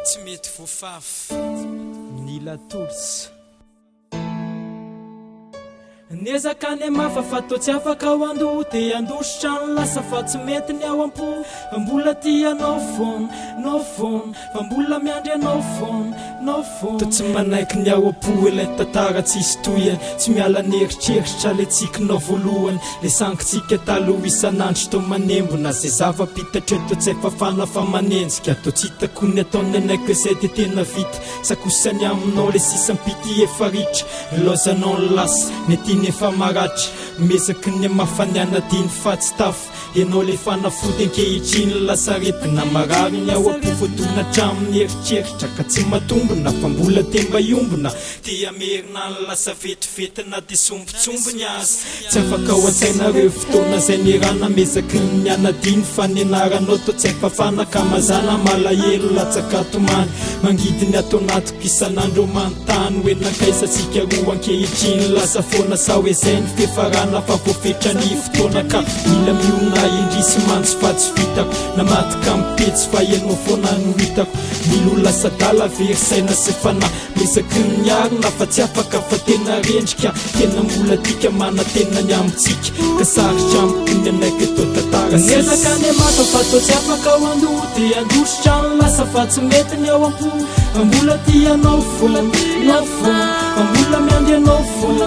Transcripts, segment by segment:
tsy mety voafafy nila torsy nezakany mafa fa tô tsy afaka ao andoha te andositrano lasa fa tsy mety ny ao ampo mbola ty anao fona fa mbola miandry anao fona tô tsy manaiky ny ao ampo ilay tantara tsisy toy tsy miala neritreritra le tsikinao voalohany le sankitsika taloha isanandro tô manembona zay zava-pitatra tô tsy fafana fa manenjika tô tsy hitako ny ataony anaiko izay de tena vita sakosany aminao le sisampity efa ritra lozanao ny lasa nety nefa maratra mesaky ny mafaniana diny fatsy tafo ianao le fanafody ankehitriny lasaretina marary ny ao ampovoadona traminy eritreritra ka tsy matombona fa mbola temba iombona ty amerina ny lasa vetivetina de sombotsombony azy tsy afaka ao an-tsainareo fotoana zay nirana mesaky ny anadiny fa nianaranao tô tsy fafanaka mazana malahelo latsakatomany mangidiny atao anatiko isanandro manontany hoe nakaisatsika roa ankehitriny lasa foana sa hoe zay ny fifarana fa voafetra ny fotoana ka mila miona indrisy mantsy fa tsy vitako namatika mipetsy fa ianao foana no hitako milo lasa dala verisaina sy fana mesaky ny arina fa tsy afaka fa tena rendrika tena mbola tika mana tena ny amitsika ka saritra ampony anaiky eto tantara nezakany mafa fa tô tsy afaka ao andoha te andositrano lasa fa tsy mety ny ao ampo mbola ty anao fona mbola miandry anao fona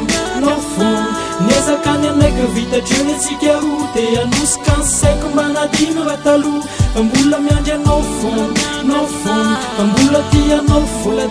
nezakany anaiky vitatreny atsika roa te anosika ny saiko manadino raha taloha mbola miandry anao fona mbola ty anao fona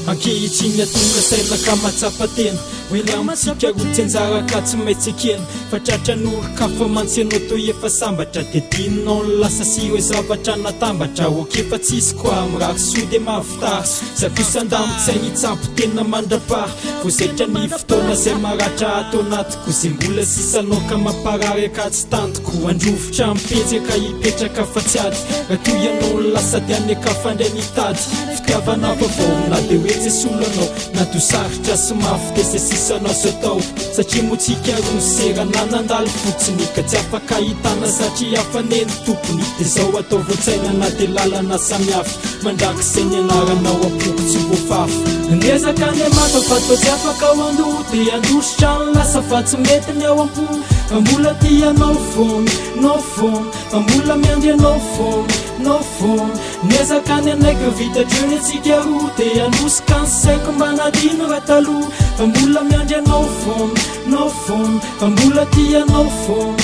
ankehitriny atonga sainaka matsapa tena hoe ramitsika ro tsy anjara ka tsy maintsy ekena fa tratran'oroka fa mantsy anao tô efa sambatra de dininao ny lasa sy hoe zavatra natambatra oke fa tsisy koa amiraky so de mavitary zakosan-damo tsaigny itsampo tena mandrapary vo zaitra ny fotoana zay maratra atao anatiko zay mbola sisanao ka mamparary aka tsy tantoko androvotra mipetsaka hipetraka fa tsy ady raha toy ianao ny lasa de aneka fandray nitady fitiavana vaovao na de hoe jesolanao na tosaritra sy mafy de zay sisanao so atao satria motsika ro serana nandalo fotsiny ka tsy afaka hitana satria afaneny tompony de zao atao voatsaina na de lalana samihafa mandraky zay ny anaranao apoko tsy voafafy nezakany mafa fa tô tsy afaka ao andoha te andositrano lasa fa tsy mety ny ao ampo mbola ty anao fona mbola miandry anao fona nezakany anaiky vitatreny atsika roa te anosika ny saiko manadino raha taloha mbola miandry anao fona mbola ty anao fona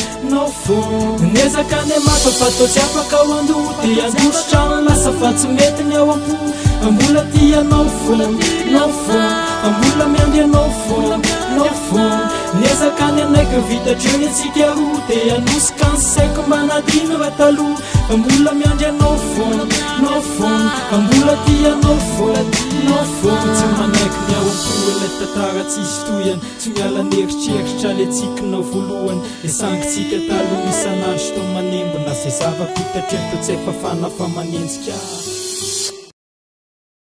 nezakany mafa fa tô tsy afaka ao andoha te andositrano lasa fa tsy mety ny ao ampo mbola ty anao fona mbola miandry anao fona nezakany anaiky vitatreny atsika roa te anosika ny saiko manadino raha taloha mbola miandry anao fona mbola ty anao fona tsy manaiky ny ao ampo ilay tantara tsisy toyany tsy miala neritreritra le tsikinao voalohany le sangitsika taloha isanandro tô manembona zay zava-pitatra to tsy fafana fa manenjika